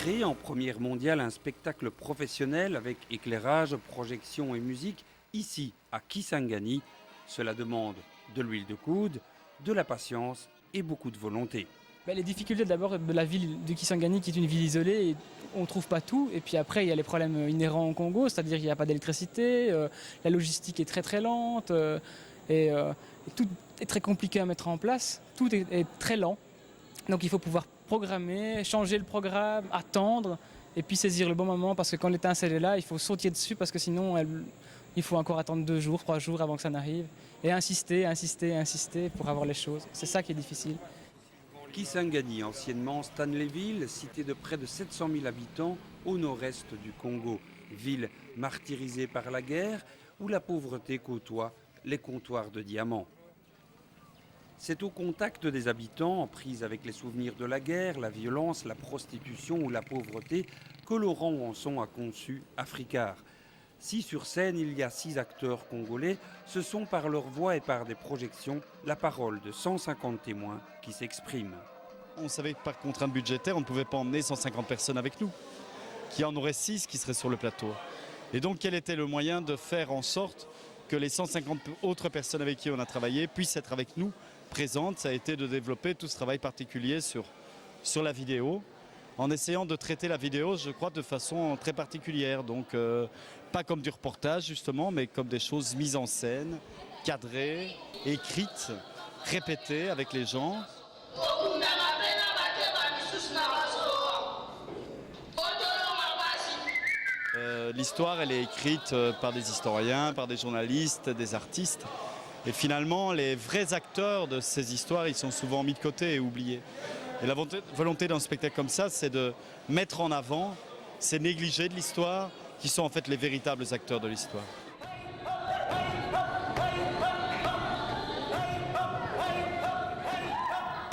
créer en première mondiale un spectacle professionnel avec éclairage, projection et musique ici à Kisangani, cela demande de l'huile de coude, de la patience et beaucoup de volonté. Les difficultés d'abord de la ville de Kisangani qui est une ville isolée, et on ne trouve pas tout. Et puis après il y a les problèmes inhérents au Congo, c'est-à-dire qu'il n'y a pas d'électricité, la logistique est très très lente et tout est très compliqué à mettre en place, tout est très lent. Donc il faut pouvoir programmer, changer le programme, attendre et puis saisir le bon moment parce que quand l'étincelle est là, il faut sauter dessus parce que sinon il faut encore attendre 2 jours, 3 jours avant que ça n'arrive et insister, insister, insister pour avoir les choses. C'est ça qui est difficile. Kisangani, anciennement Stanleyville, cité de près de 700 000 habitants au nord-est du Congo. Ville martyrisée par la guerre où la pauvreté côtoie les comptoirs de diamants. C'est au contact des habitants, en prise avec les souvenirs de la guerre, la violence, la prostitution ou la pauvreté, que Laurent Wanson a conçu Africar. Si sur scène il y a 6 acteurs congolais, ce sont par leur voix et par des projections la parole de 150 témoins qui s'expriment. On savait que par contrainte budgétaire, on ne pouvait pas emmener 150 personnes avec nous, qu'il y en aurait 6 qui seraient sur le plateau. Et donc quel était le moyen de faire en sorte que les 150 autres personnes avec qui on a travaillé puissent être avec nous, présentes? Ça a été de développer tout ce travail particulier sur la vidéo, en essayant de traiter la vidéo, je crois, de façon très particulière. Donc pas comme du reportage justement, mais comme des choses mises en scène, cadrées, écrites, répétées avec les gens. L'histoire, elle est écrite par des historiens, par des journalistes, des artistes. Et finalement, les vrais acteurs de ces histoires, ils sont souvent mis de côté et oubliés. Et la volonté d'un spectacle comme ça, c'est de mettre en avant ces négligés de l'histoire, qui sont en fait les véritables acteurs de l'histoire.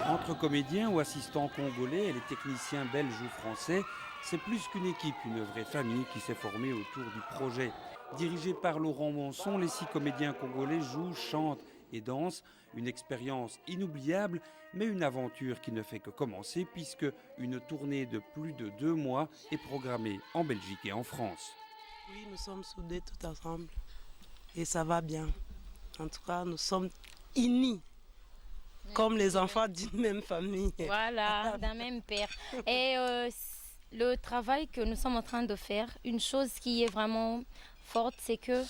Entre comédiens ou assistants congolais et les techniciens belges ou français, c'est plus qu'une équipe, une vraie famille qui s'est formée autour du projet. Dirigé par Laurent Wanson, les 6 comédiens congolais jouent, chantent et dansent. Une expérience inoubliable, mais une aventure qui ne fait que commencer puisque une tournée de plus de 2 mois est programmée en Belgique et en France. Oui, nous sommes soudés tout ensemble et ça va bien. En tout cas, nous sommes unis. Comme les enfants d'une même famille. Voilà, d'un même père. Et le travail que nous sommes en train de faire, une chose qui est vraiment forte, c'est que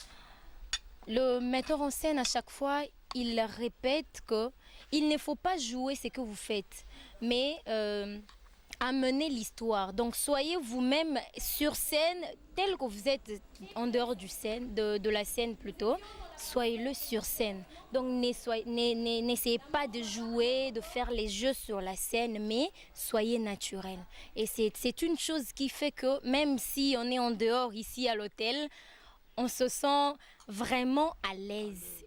le metteur en scène, à chaque fois, il répète qu'il ne faut pas jouer ce que vous faites, mais amener l'histoire. Donc soyez vous-même sur scène, tel que vous êtes en dehors de la scène plutôt. Soyez-le sur scène. Donc n'essayez pas de jouer, de faire les jeux sur la scène, mais soyez naturel. Et c'est une chose qui fait que même si on est en dehors ici à l'hôtel, on se sent vraiment à l'aise.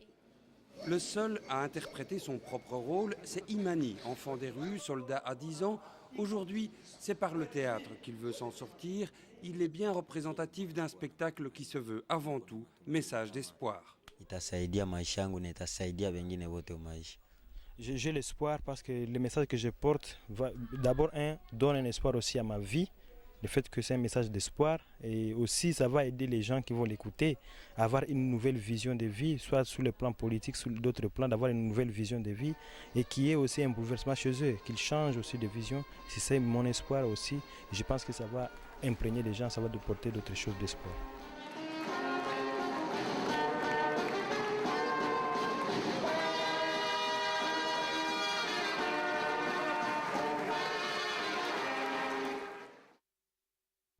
Le seul à interpréter son propre rôle, c'est Imani, enfant des rues, soldat à 10 ans. Aujourd'hui, c'est par le théâtre qu'il veut s'en sortir. Il est bien représentatif d'un spectacle qui se veut avant tout message d'espoir. J'ai l'espoir parce que le message que je porte va d'abord donne un espoir aussi à ma vie. Le fait que c'est un message d'espoir et aussi ça va aider les gens qui vont l'écouter à avoir une nouvelle vision de vie, soit sur le plan politique, sur d'autres plans, d'avoir une nouvelle vision de vie et qui est aussi un bouleversement chez eux, qu'ils changent aussi de vision. C'est mon espoir aussi. Je pense que ça va imprégner les gens, ça va porter d'autres choses d'espoir.